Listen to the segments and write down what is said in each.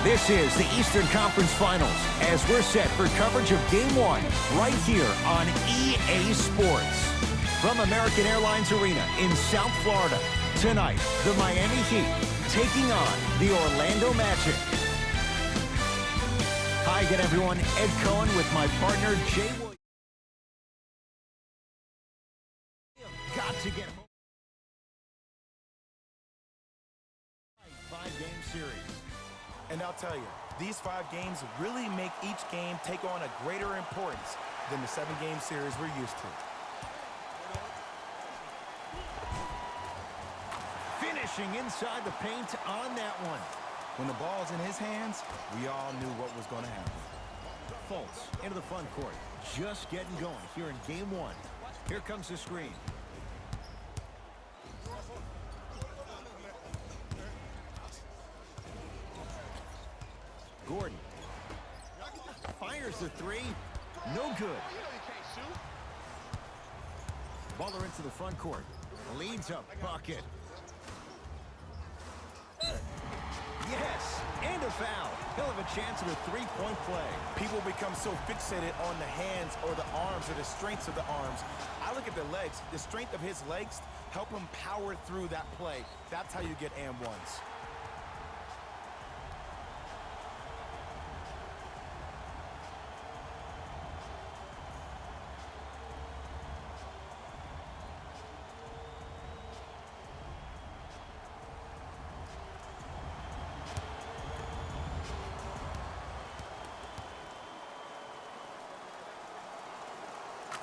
This is the Eastern Conference Finals as we're set for coverage of Game 1 right here on EA Sports. From American Airlines Arena in South Florida, tonight, the Miami Heat taking on the Orlando Magic. Hi again, everyone. Ed Cohen with my partner, Jay Williams. Got to get home. 5-game series. And I'll tell you, these 5 games really make each game take on a greater importance than the 7-game series we're used to. Finishing inside the paint on that one. When the ball's in his hands, we all knew what was going to happen. Fultz into the front court. Just getting going here in Game 1. Here comes the screen. Gordon fires the 3. No good. Butler into the front court. Leads up. Bucket. Yes, and a foul. He'll have a chance at a 3-point play. People become so fixated on the hands or the arms or the strengths of the arms. I look at the legs. The strength of his legs help him power through that play. That's how you get and ones.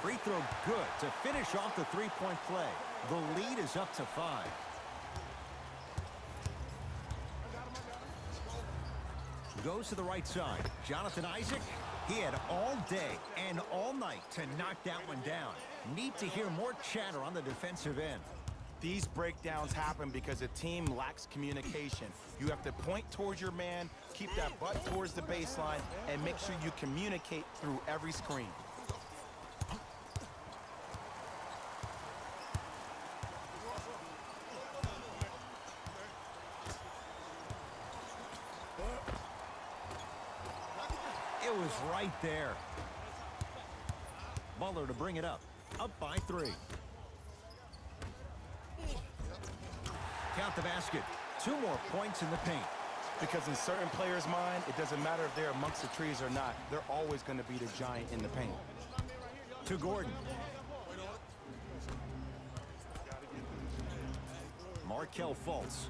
Free throw good to finish off the 3-point play. The lead is up to 5. Goes to the right side. Jonathan Isaac, he had all day and all night to knock that one down. Need to hear more chatter on the defensive end. These breakdowns happen because a team lacks communication. You have to point towards your man, keep that butt towards the baseline, and make sure you communicate through every screen. It was right there. Butler to bring it up. Up by 3. Count the basket. 2 more points in the paint. Because in certain players' mind, it doesn't matter if they're amongst the trees or not. They're always going to be the giant in the paint. To Gordon. Markelle Fultz.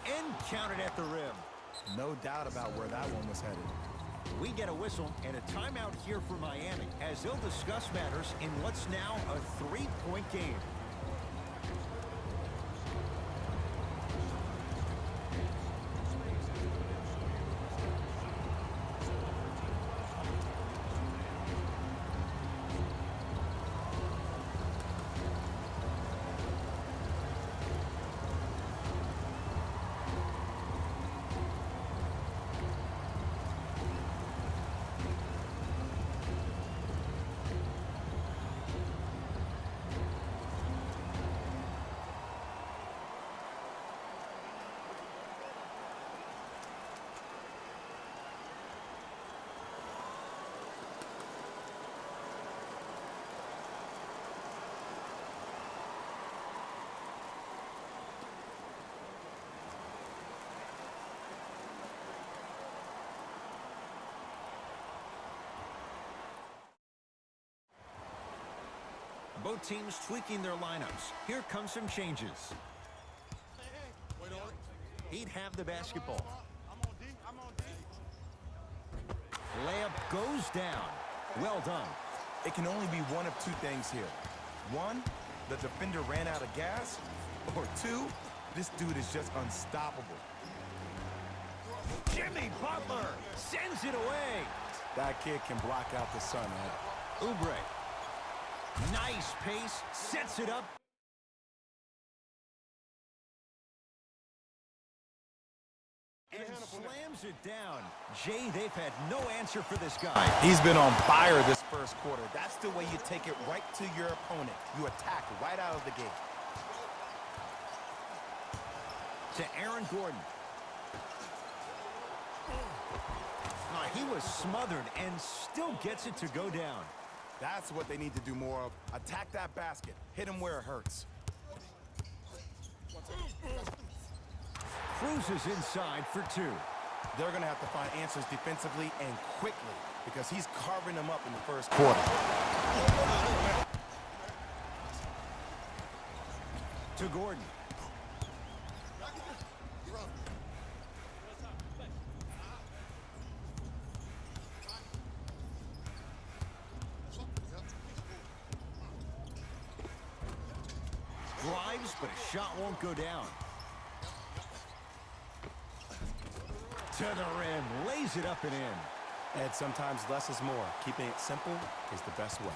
And counted at the rim. No doubt about where that one was headed. We get a whistle and a timeout here for Miami as they'll discuss matters in what's now a 3-point game. Both teams tweaking their lineups. Here comes some changes. He'd have the basketball. Layup goes down. Well done. It can only be one of 2 things here. 1, the defender ran out of gas. Or 2, this dude is just unstoppable. Jimmy Butler sends it away. That kid can block out the sun, Ed. Oubre. Nice pace, sets it up. and slams it down. Jay, they've had no answer for this guy. He's been on fire this first quarter. That's the way you take it right to your opponent. You attack right out of the gate. To Aaron Gordon. He was smothered and still gets it to go down. That's what they need to do more of. Attack that basket. Hit him where it hurts. Cruises inside for two. They're going to have to find answers defensively and quickly because he's carving them up in the first quarter. To Gordon. Drives, but a shot won't go down. To the rim, lays it up and in. And sometimes less is more. Keeping it simple is the best way.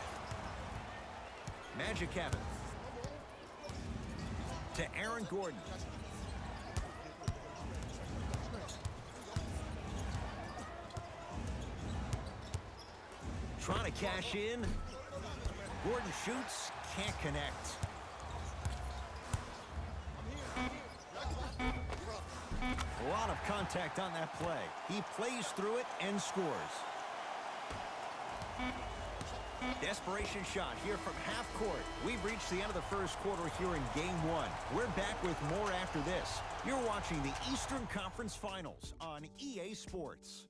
Magic have it. To Aaron Gordon. Trying to cash in. Gordon shoots, can't connect. A lot of contact on that play. He plays through it and scores. Desperation shot here from half court. We've reached the end of the first quarter here in game one. We're back with more after this. You're watching the Eastern Conference Finals on EA Sports.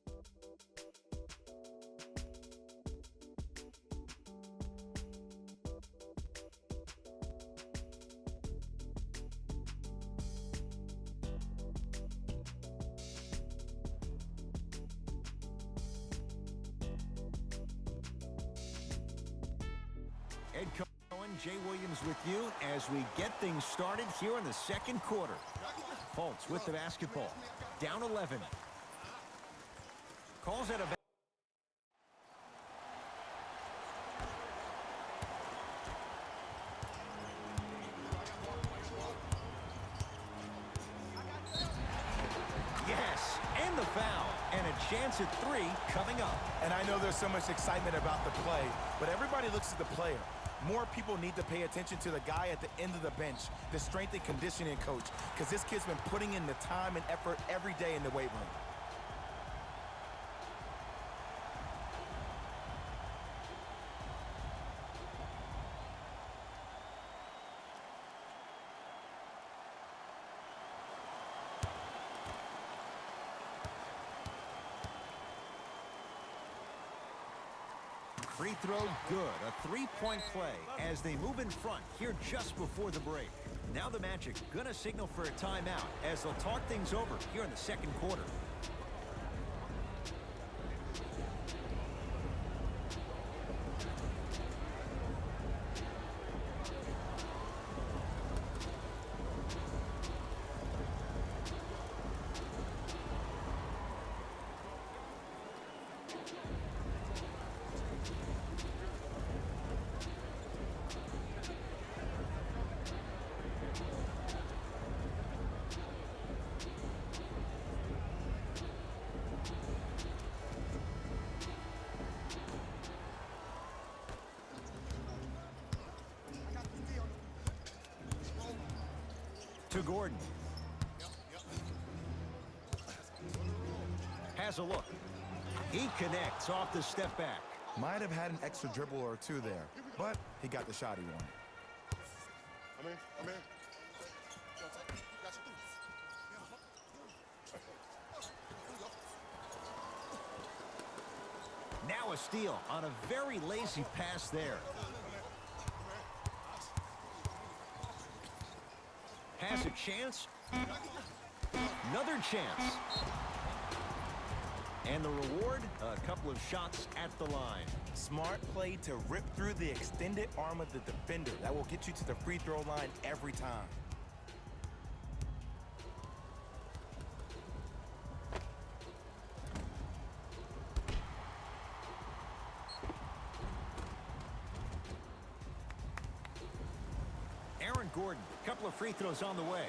Ed Cohen, Jay Williams with you as we get things started here in the second quarter. Fultz with the basketball. Down 11. Calls out a... Yes, and the foul. And a chance at three coming up. And I know there's so much excitement about the play, but everybody looks at the player. More people need to pay attention to the guy at the end of the bench, the strength and conditioning coach, because this kid's been putting in the time and effort every day in the weight room. Free throw good. A three-point play as they move in front here just before the break. Now the Magic gonna signal for a timeout as they'll talk things over here in the second quarter. To Gordon. Has a look. He connects off the step back. Might have had an extra dribble or two there, but he got the shot he wanted. Now a steal on a very lazy pass there. Has a chance. Another chance. And the reward, a couple of shots at the line. Smart play to rip through the extended arm of the defender. That will get you to the free throw line every time. Aaron Gordon, a couple of free throws on the way.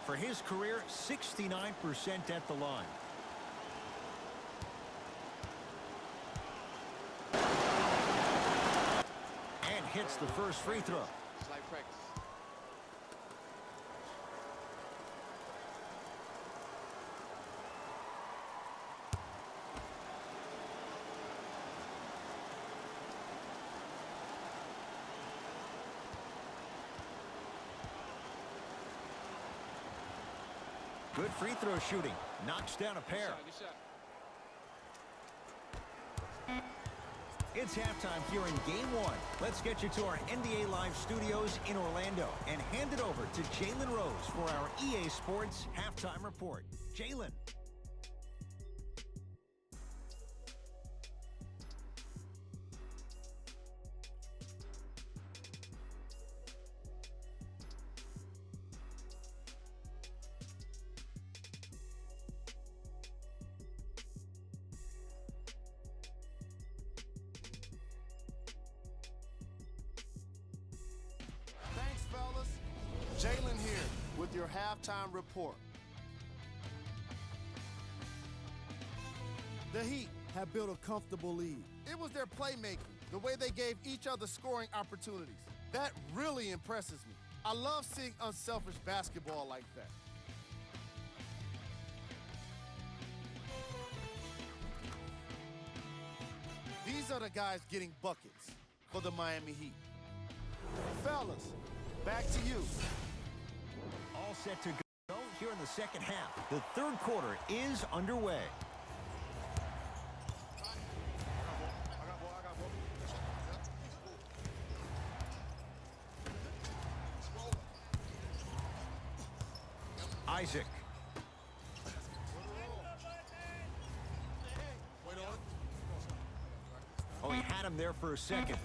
For his career, 69% at the line. hits the first free throw. Good free throw shooting. Knocks down a pair. It's halftime here in Game 1. Let's get you to our NBA Live studios in Orlando and hand it over to Jalen Rose for our EA Sports Halftime Report. Jalen. Jalen here with your halftime report. The Heat have built a comfortable lead. It was their playmaking, the way they gave each other scoring opportunities. That really impresses me. I love seeing unselfish basketball like that. These are the guys getting buckets for the Miami Heat. Fellas, back to you. All set to go here in the second half. The third quarter is underway. Isaac. Oh, he had him there for a second.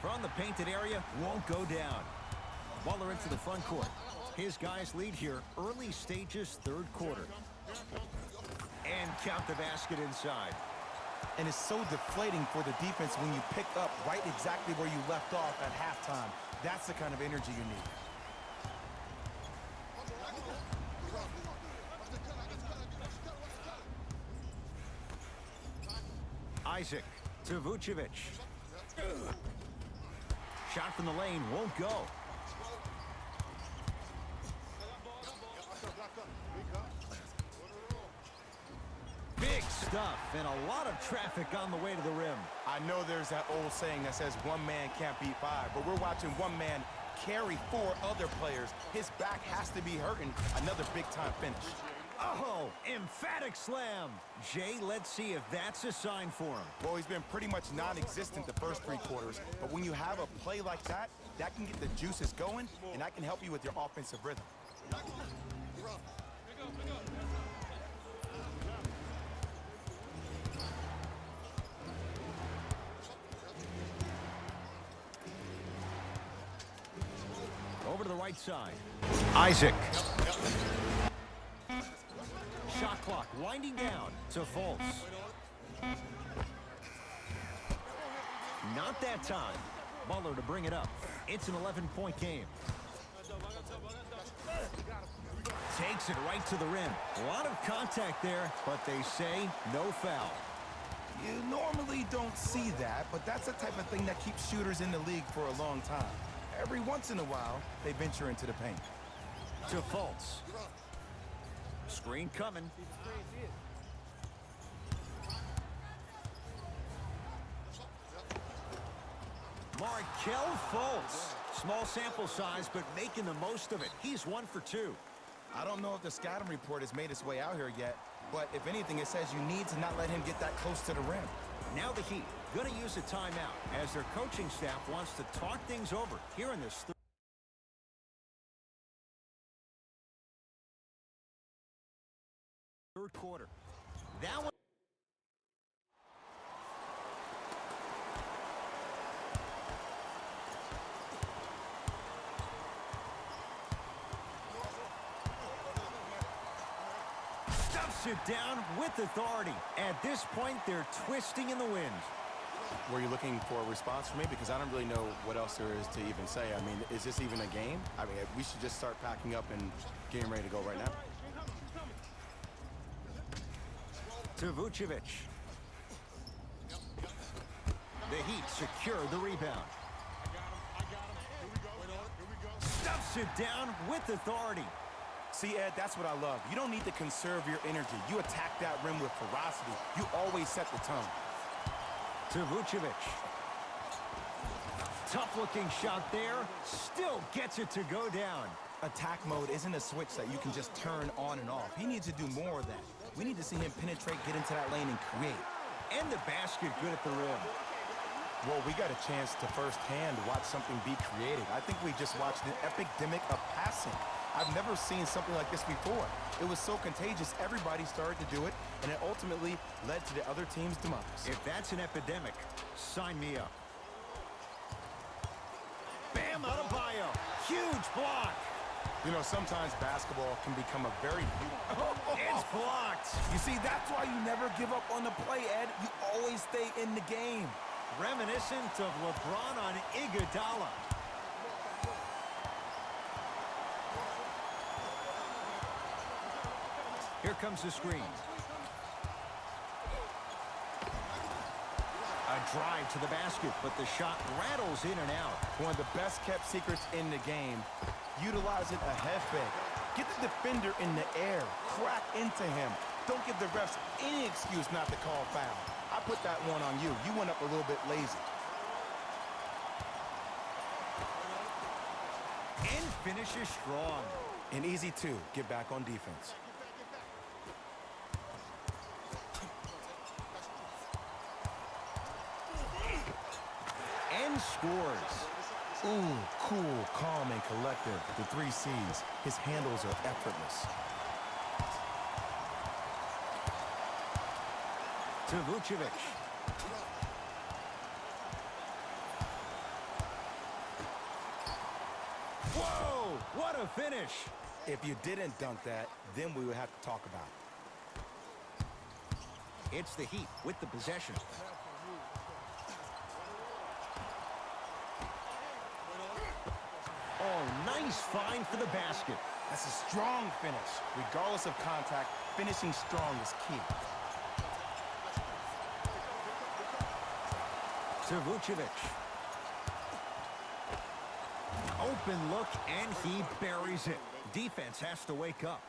From the painted area, won't go down. Waller into the front court. His guys lead here, early stages, third quarter. And count the basket inside. And it's so deflating for the defense when you pick up right exactly where you left off at halftime. That's the kind of energy you need. Isaac to Vucevic. Shot from the lane won't go. Big stuff and a lot of traffic on the way to the rim. I know there's that old saying that says one man can't beat five, but we're watching one man carry four other players. His back has to be hurting. Another big-time finish. Oh, emphatic slam. Jay, let's see if that's a sign for him. Well, he's been pretty much non-existent the first three quarters, but when you have a play like that, that can get the juices going, and that can help you with your offensive rhythm. Over to the right side. Isaac. Shot clock winding down to Fultz. Not that time. Butler to bring it up. It's an 11-point game. Takes it right to the rim. A lot of contact there, but they say no foul. You normally don't see that, but that's the type of thing that keeps shooters in the league for a long time. Every once in a while, they venture into the paint. To Fultz. Screen coming. Markelle Fultz. Small sample size, but making the most of it. He's 1 for 2. I don't know if the scouting report has made its way out here yet, but if anything, it says you need to not let him get that close to the rim. Now the Heat going to use a timeout as their coaching staff wants to talk things over here in this third quarter. That one. Stuffs it down with authority. At this point, they're twisting in the wind. Were you looking for a response from me? Because I don't really know what else there is to even say. I mean, is this even a game? I mean, we should just start packing up and getting ready to go right now. To Vucevic. The Heat secure the rebound. knocks it down with authority. See, Ed, that's what I love. You don't need to conserve your energy. You attack that rim with ferocity. You always set the tone. To Vucevic. Tough-looking shot there. Still gets it to go down. Attack mode isn't a switch that you can just turn on and off. He needs to do more of that. We need to see him penetrate, get into that lane, and create. And the basket good at the rim. Well, we got a chance to firsthand watch something be created. I think we just watched an epidemic of passing. I've never seen something like this before. It was so contagious, everybody started to do it, and it ultimately led to the other team's demise. If that's an epidemic, sign me up. Bam Adebayo. Huge block. You know, sometimes basketball can become a very beautiful... It's blocked. You see, that's why you never give up on the play, Ed. You always stay in the game. Reminiscent of LeBron on Iguodala. Here comes the screen. A drive to the basket, but the shot rattles in and out. One of the best kept secrets in the game. Utilizing a head fake. Get the defender in the air. Crack into him. Don't give the refs any excuse not to call foul. I put that one on you. You went up a little bit lazy. And finishes strong. An easy two. Get back on defense. And scores. Ooh, cool, calm, and collective. The 3 C's. His handles are effortless. To Vucevic. Whoa! What a finish! If you didn't dunk that, then we would have to talk about it. It's the Heat with the possession. Oh, nice find for the basket. That's a strong finish. Regardless of contact, finishing strong is key. To Vucevic. Open look, and he buries it. Defense has to wake up.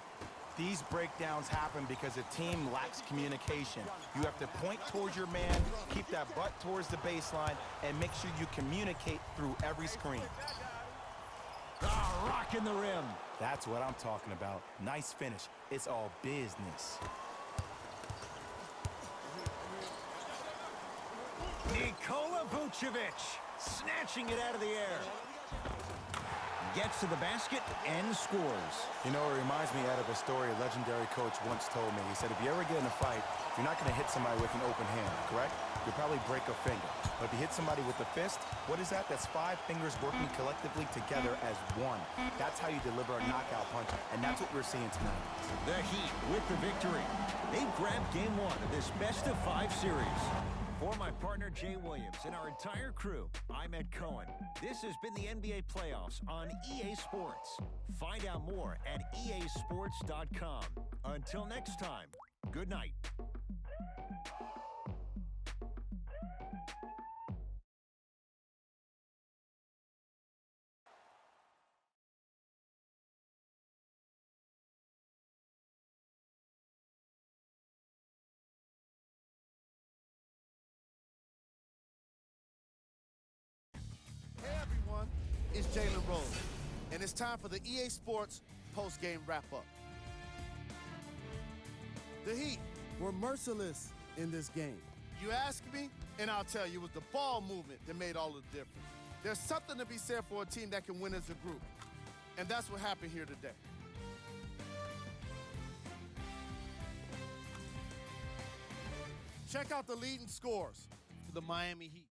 These breakdowns happen because a team lacks communication. You have to point towards your man, keep that butt towards the baseline, and make sure you communicate through every screen. Ah, rocking the rim. That's what I'm talking about. Nice finish. It's all business. Nikola Vucevic, snatching it out of the air. Gets to the basket and scores. You know, it reminds me, Ed, of a story a legendary coach once told me. He said, if you ever get in a fight, you're not going to hit somebody with an open hand, correct? You'll probably break a finger. But if you hit somebody with a fist, what is that? That's 5 fingers working collectively together as one. That's how you deliver a knockout punch, and that's what we're seeing tonight. The Heat with the victory. They've grabbed Game 1 of this best-of-5 series. For my partner, Jay Williams, and our entire crew, I'm Ed Cohen. This has been the NBA Playoffs on EA Sports. Find out more at easports.com. Until next time, good night. Hey everyone, it's Jalen Rose, and it's time for the EA Sports post-game wrap-up. The Heat were merciless in this game. You ask me, and I'll tell you, it was the ball movement that made all the difference. There's something to be said for a team that can win as a group, and that's what happened here today. Check out the leading scores for the Miami Heat.